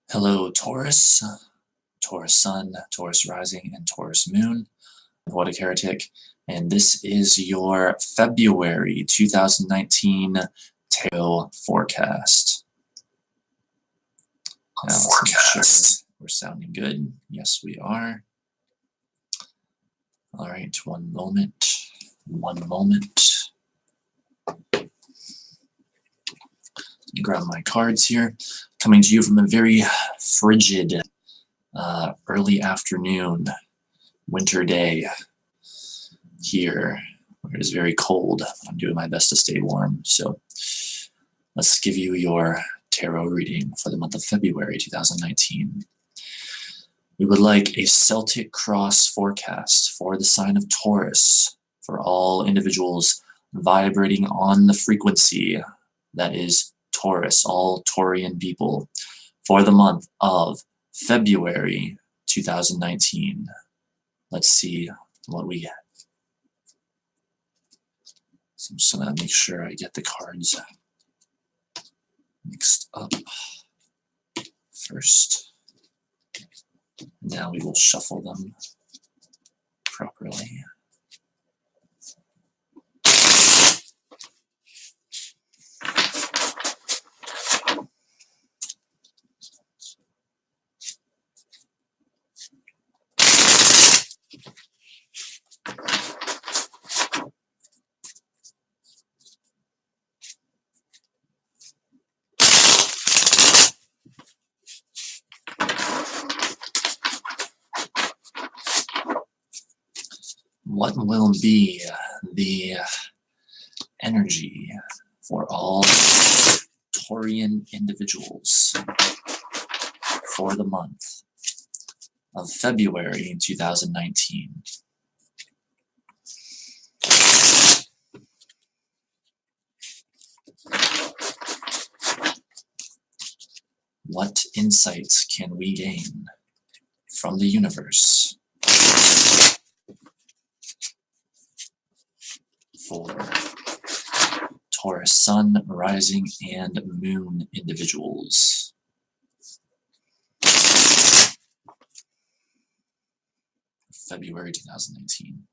Hello, Taurus, Taurus Sun, Taurus Rising, and Taurus Moon. What a heretic. And this is your February 2019 tarot forecast. Now, let's make sure we're sounding good. Yes, we are. All right, one moment. Grab my cards here. Coming to you from a very frigid early afternoon, winter day here, where it is very cold. I'm doing my best to stay warm. So let's give you your tarot reading for the month of February 2019. We would like a Celtic cross forecast for the sign of Taurus, for all individuals vibrating on the frequency that is Taurus, all Taurian people, for the month of February 2019. Let's see what we get. So I'm just going to make sure I get the cards mixed up first. Now we will shuffle them properly. What will be the energy for all Taurian individuals for the month of February 2019? What insights can we gain from the universe for Taurus Sun, Rising, and Moon individuals? February 2019.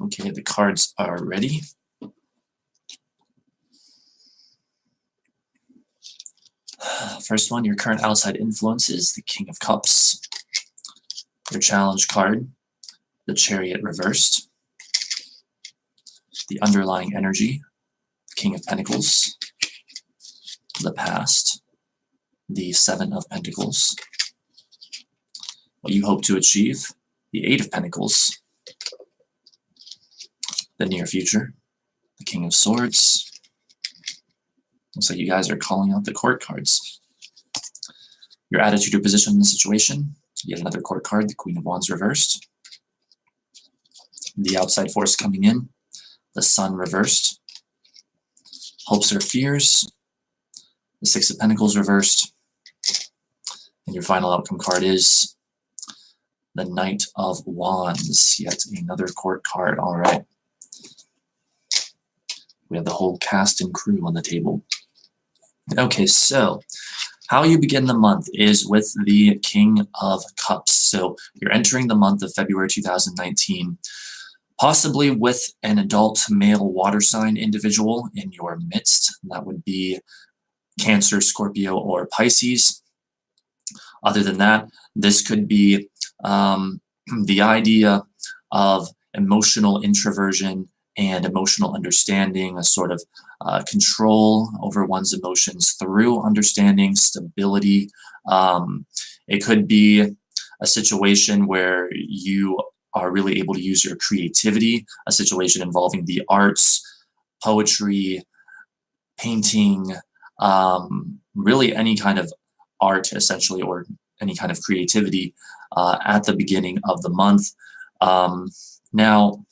Okay, the cards are ready. First one, your current outside influence is the King of Cups. Your challenge card, the Chariot reversed. The underlying energy, the King of Pentacles. The past, the Seven of Pentacles. What you hope to achieve, the Eight of Pentacles. The near future, the King of Swords. Looks like you guys are calling out the court cards. Your attitude or position in the situation, yet another court card, the Queen of Wands reversed. The outside force coming in, the Sun reversed. Hopes or fears, the Six of Pentacles reversed. And your final outcome card is the Knight of Wands, yet another court card. All right. We have the whole cast and crew on the table. Okay, so how you begin the month is with the King of Cups. So you're entering the month of February 2019, possibly with an adult male water sign individual in your midst. That would be Cancer, Scorpio, or Pisces. Other than that, this could be the idea of emotional introversion and emotional understanding, a sort of control over one's emotions through understanding, stability. It could be a situation where you are really able to use your creativity, a situation involving the arts, poetry, painting, really any kind of art, essentially, or any kind of creativity at the beginning of the month. Now,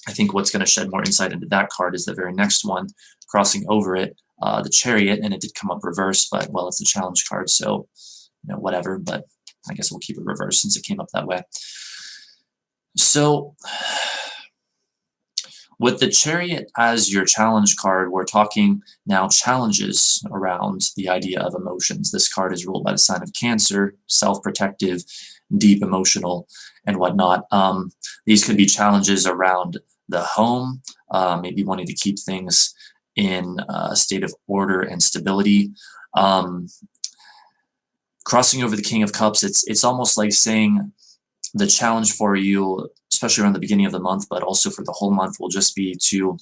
I think what's going to shed more insight into that card is the very next one, crossing over it, the Chariot, and it did come up reversed, but, well, it's a challenge card, so, whatever, but I guess we'll keep it reversed since it came up that way. So, With the Chariot as your challenge card, we're talking now challenges around the idea of emotions. This card is ruled by the sign of Cancer, self-protective, deep emotional, and whatnot. These could be challenges around the home, maybe wanting to keep things in a state of order and stability. Crossing over the King of Cups, it's almost like saying the challenge for you, especially around the beginning of the month, but also for the whole month, will just be to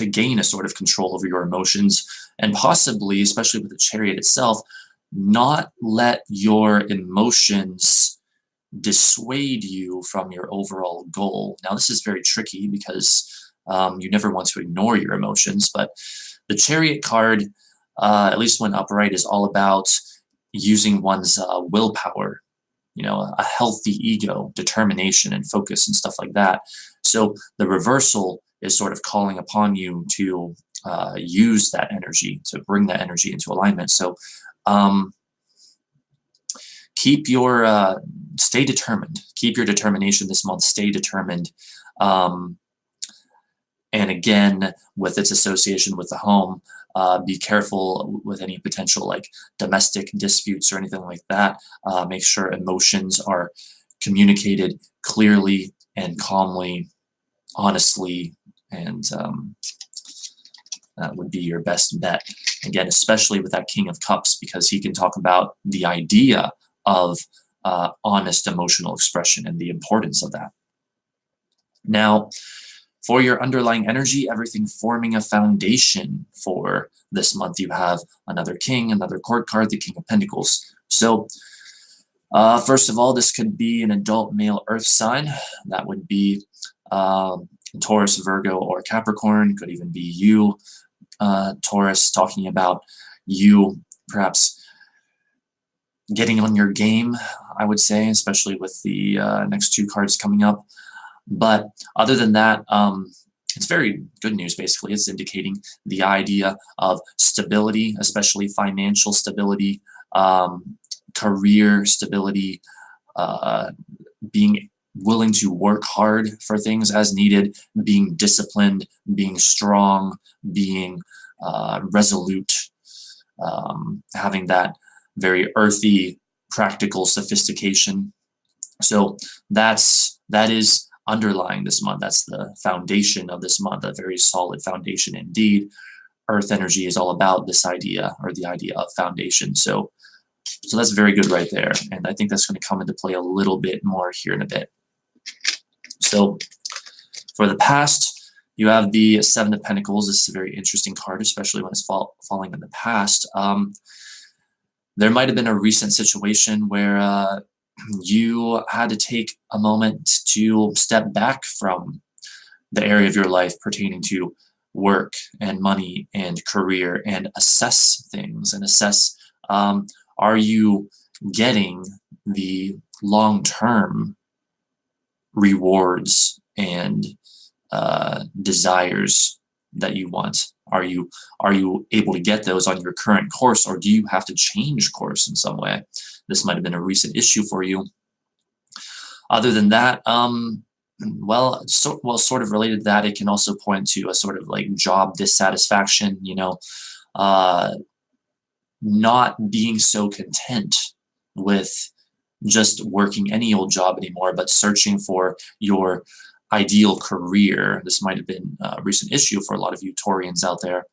gain a sort of control over your emotions, and possibly, especially with the Chariot itself, not let your emotions dissuade you from your overall goal. Now, this is very tricky because you never want to ignore your emotions, but the Chariot card, at least when upright, is all about using one's willpower, a healthy ego, determination, and focus and stuff like that. So the reversal is sort of calling upon you to use that energy, to bring that energy into alignment. So stay determined. Keep your determination this month. Stay determined. And again, with its association with the home, be careful with any potential like domestic disputes or anything like that. Make sure emotions are communicated clearly and calmly, honestly, and that would be your best bet. Again, especially with that King of Cups, because he can talk about the idea of honest emotional expression and the importance of that. Now, for your underlying energy, everything forming a foundation for this month, you have another king, another court card, the King of Pentacles. So, first of all, this could be an adult male earth sign. That would be Taurus, Virgo, or Capricorn. Could even be you, Taurus, talking about you perhaps getting on your game, I would say, especially with the next two cards coming up. But other than that, it's very good news, basically. It's indicating the idea of stability, especially financial stability, career stability, being willing to work hard for things as needed, being disciplined, being strong, being resolute, having that very earthy, practical sophistication. So that is underlying this month. That's the foundation of this month, a very solid foundation indeed. Earth energy is all about this idea, or the idea of foundation. So that's very good right there. And I think that's going to come into play a little bit more here in a bit. So for the past, you have the Seven of Pentacles. This is a very interesting card, especially when it's falling in the past. There might have been a recent situation where you had to take a moment to step back from the area of your life pertaining to work and money and career and assess things and assess, are you getting the long-term rewards and desires that you want? Are you able to get those on your current course, or do you have to change course in some way? This might have been a recent issue for you. Other than that, sort of related to that, it can also point to a sort of like job dissatisfaction, not being so content with just working any old job anymore, but searching for your ideal career. This might have been a recent issue for a lot of you Taurians out there.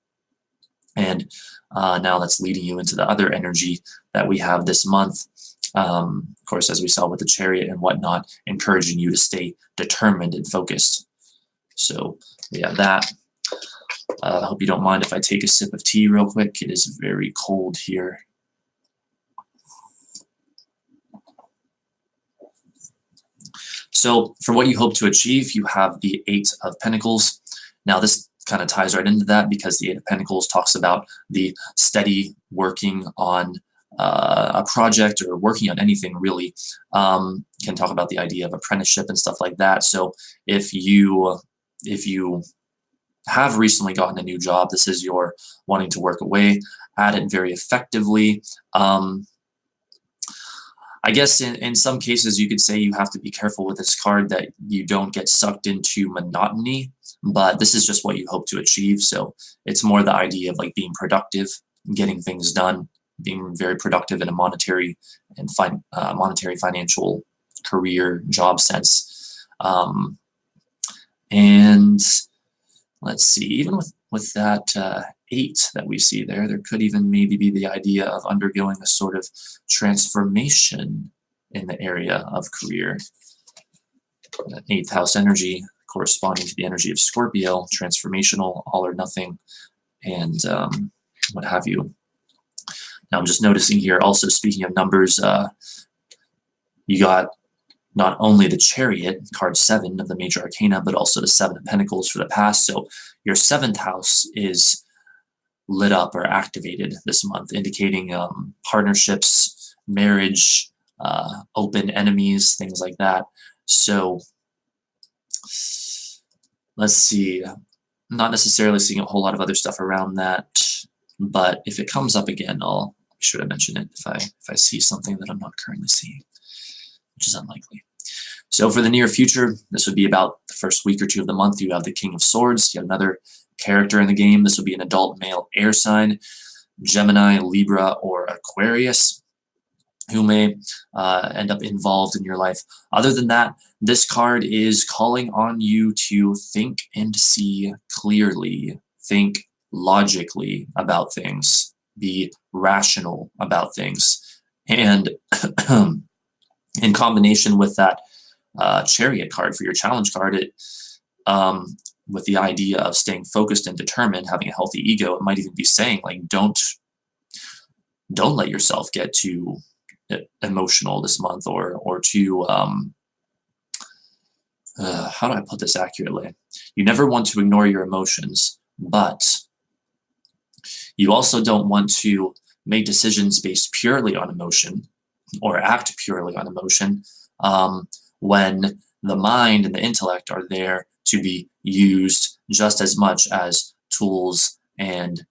And now that's leading you into the other energy that we have this month. Of course, as we saw with the Chariot and whatnot, encouraging you to stay determined and focused. So we have that. I hope you don't mind if I take a sip of tea real quick. It is very cold here. So for what you hope to achieve, you have the Eight of Pentacles. Now this kind of ties right into that, because the Eight of Pentacles talks about the steady working on a project, or working on anything really. Can talk about the idea of apprenticeship and stuff like that. So if you have recently gotten a new job, this is your wanting to work away at it very effectively. I guess in some cases you could say you have to be careful with this card that you don't get sucked into monotony, but this is just what you hope to achieve. So it's more the idea of like being productive, getting things done, being very productive in a monetary and monetary, financial, career, job sense. And let's see, even with that 8 that we see there, there could even maybe be the idea of undergoing a sort of transformation in the area of career. That 8th house energy corresponding to the energy of Scorpio, transformational, all or nothing, and what have you. Now I'm just noticing here, also speaking of numbers, you got not only the Chariot, card 7 of the major arcana, but also the 7 of Pentacles for the past. So your 7th house is lit up or activated this month, indicating partnerships, marriage, open enemies, things like that. So let's see. I'm not necessarily seeing a whole lot of other stuff around that, but if it comes up again, I'll be sure to mention it if I see something that I'm not currently seeing, which is unlikely. So for the near future, this would be about the first week or 2 of the month. You have the King of Swords, yet another character in the game. This would be an adult male air sign, Gemini, Libra, or Aquarius, who may end up involved in your life. Other than that, this card is calling on you to think and see clearly, think logically about things, be rational about things. And in combination with that Chariot card for your challenge card, it with the idea of staying focused and determined, having a healthy ego, it might even be saying like, don't let yourself get too emotional this month, or too how do I put this accurately? You never want to ignore your emotions, but you also don't want to make decisions based purely on emotion or act purely on emotion when the mind and the intellect are there to be used just as much as tools and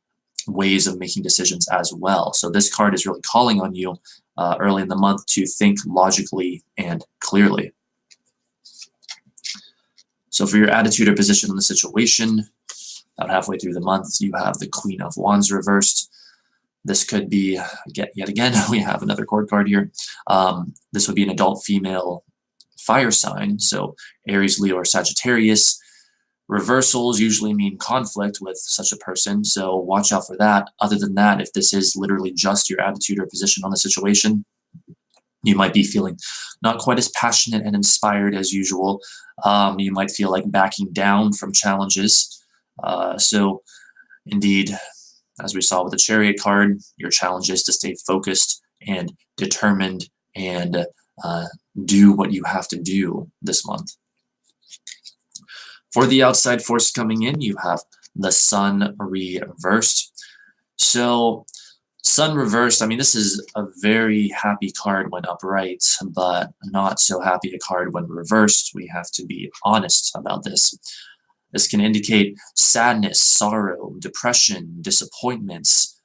ways of making decisions as well. So this card is really calling on you early in the month to think logically and clearly. So for your attitude or position on the situation, about halfway through the month, you have the Queen of Wands reversed. This could be, yet again, we have another court card here. This would be an adult female fire sign, so Aries, Leo, or Sagittarius. Reversals usually mean conflict with such a person, so watch out for that. Other than that, if this is literally just your attitude or position on the situation, you might be feeling not quite as passionate and inspired as usual. You might feel like backing down from challenges. So indeed, as we saw with the Chariot card, your challenge is to stay focused and determined and do what you have to do this month. For the outside force coming in, you have the Sun reversed. So Sun reversed, I mean, this is a very happy card when upright, but not so happy a card when reversed. We have to be honest about this. This can indicate sadness, sorrow, depression, disappointments,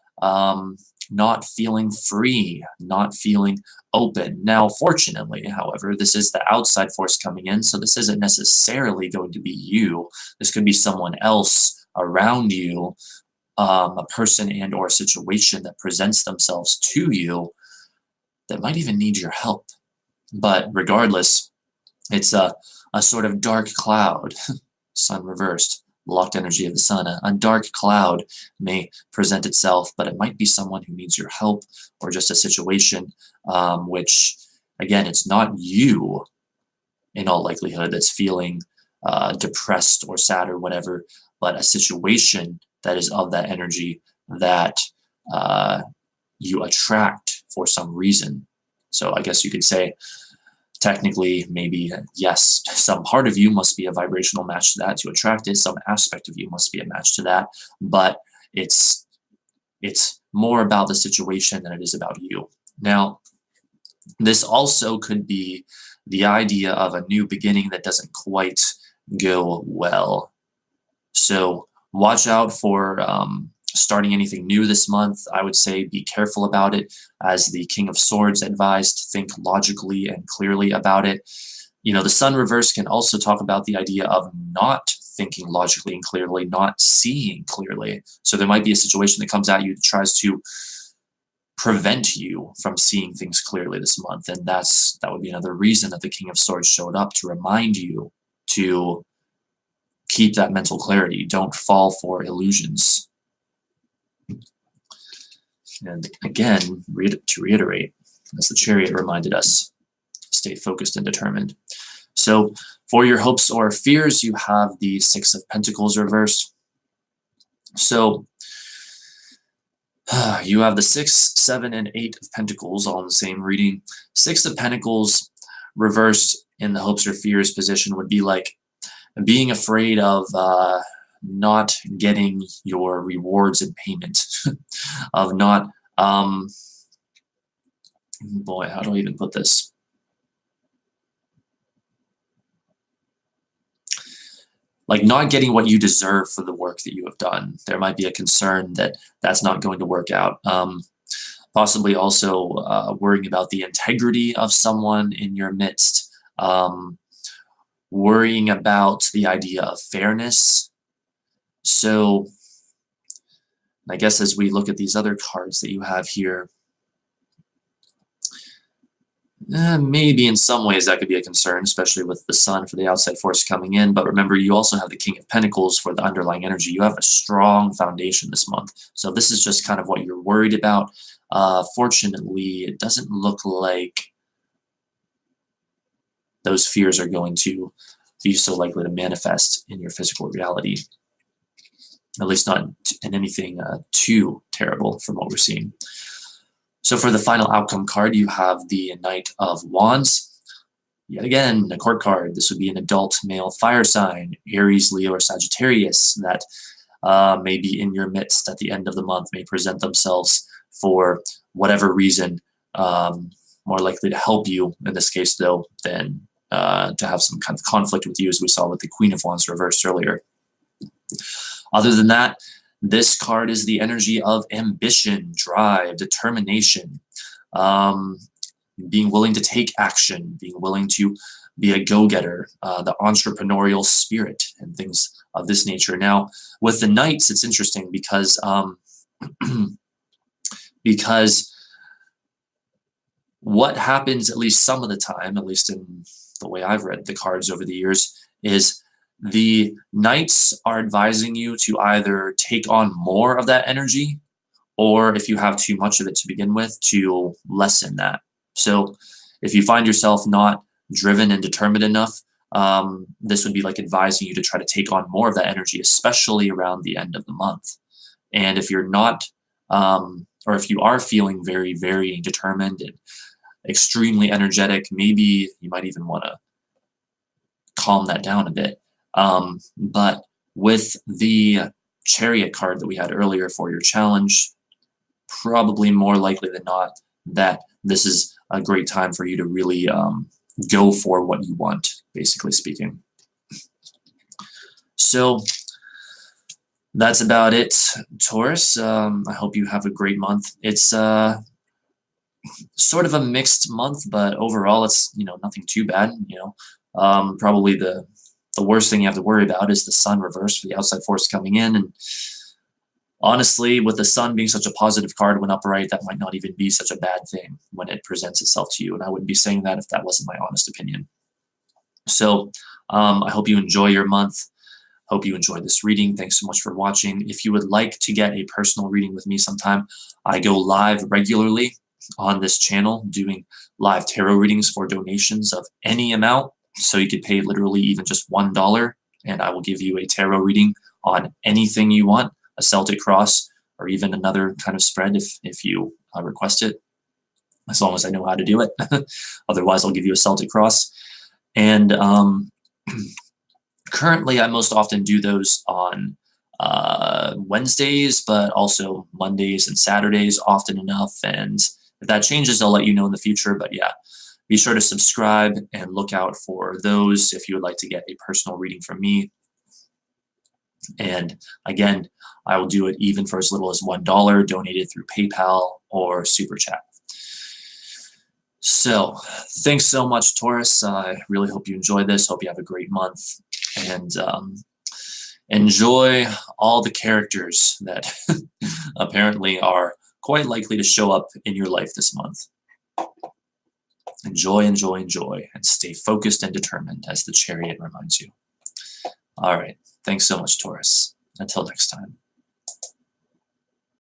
not feeling free, not feeling open. Now, fortunately, however, this is the outside force coming in, so this isn't necessarily going to be you. This could be someone else around you, a person and or situation that presents themselves to you that might even need your help. But regardless, it's a sort of dark cloud, Sun reversed, locked energy of the sun. A dark cloud may present itself, but it might be someone who needs your help, or just a situation which, again, it's not you in all likelihood that's feeling depressed or sad or whatever, but a situation that is of that energy that you attract for some reason. So I guess you could say, technically, maybe, yes, some part of you must be a vibrational match to that to attract it. Some aspect of you must be a match to that. But it's more about the situation than it is about you. Now, this also could be the idea of a new beginning that doesn't quite go well. So watch out for starting anything new this month, I would say be careful about it. As the King of Swords advised, think logically and clearly about it. The Sun reverse can also talk about the idea of not thinking logically and clearly, not seeing clearly. So there might be a situation that comes at you that tries to prevent you from seeing things clearly this month, and that would be another reason that the King of Swords showed up, to remind you to keep that mental clarity. Don't fall for illusions. And again, to reiterate, as the Chariot reminded us, stay focused and determined. So for your hopes or fears, you have the Six of Pentacles reversed. So you have the 6, 7, and 8 of Pentacles all in the same reading. 6 of Pentacles reversed in the hopes or fears position would be like being afraid of not getting your rewards and payment, of not, boy, how do I even put this? Like not getting what you deserve for the work that you have done. There might be a concern that that's not going to work out. Possibly also worrying about the integrity of someone in your midst. Worrying about the idea of fairness. So I guess as we look at these other cards that you have here, maybe in some ways that could be a concern, especially with the Sun for the outside force coming in. But remember, you also have the King of Pentacles for the underlying energy. You have a strong foundation this month. So this is just kind of what you're worried about. Fortunately, it doesn't look like those fears are going to be so likely to manifest in your physical reality. At least not in anything too terrible from what we're seeing. So for the final outcome card, you have the Knight of Wands. Yet again, a court card. This would be an adult male fire sign, Aries, Leo, or Sagittarius, that may be in your midst at the end of the month, may present themselves for whatever reason, more likely to help you in this case, though, than to have some kind of conflict with you, as we saw with the Queen of Wands reversed earlier. Other than that, this card is the energy of ambition, drive, determination, being willing to take action, being willing to be a go-getter, the entrepreneurial spirit, and things of this nature. Now, with the Knights, it's interesting because because what happens, at least some of the time, at least in the way I've read the cards over the years, is the Knights are advising you to either take on more of that energy, or if you have too much of it to begin with, to lessen that. So if you find yourself not driven and determined enough, this would be like advising you to try to take on more of that energy, especially around the end of the month. And if you're not, or if you are feeling very, very determined and extremely energetic, maybe you might even want to calm that down a bit. But with the Chariot card that we had earlier for your challenge, probably more likely than not that this is a great time for you to really go for what you want, basically speaking. So that's about it, Taurus. I hope you have a great month. It's sort of a mixed month, but overall it's nothing too bad. Probably the worst thing you have to worry about is the Sun reverse for the outside force coming in. And honestly, with the Sun being such a positive card when upright, that might not even be such a bad thing when it presents itself to you. And I wouldn't be saying that if that wasn't my honest opinion. So I hope you enjoy your month. Hope you enjoyed this reading. Thanks so much for watching. If you would like to get a personal reading with me sometime, I go live regularly on this channel doing live tarot readings for donations of any amount. So you could pay literally even just $1, and I will give you a tarot reading on anything you want, a Celtic cross, or even another kind of spread if you request it, as long as I know how to do it. Otherwise, I'll give you a Celtic cross. And currently, I most often do those on Wednesdays, but also Mondays and Saturdays often enough. And if that changes, I'll let you know in the future. But yeah, be sure to subscribe and look out for those if you would like to get a personal reading from me. And again, I will do it even for as little as $1 donated through PayPal or Super Chat. So thanks so much, Taurus. I really hope you enjoy this. Hope you have a great month, and enjoy all the characters that apparently are quite likely to show up in your life this month. Enjoy, enjoy, enjoy, and stay focused and determined, as the Chariot reminds you. All right. Thanks so much, Taurus. Until next time.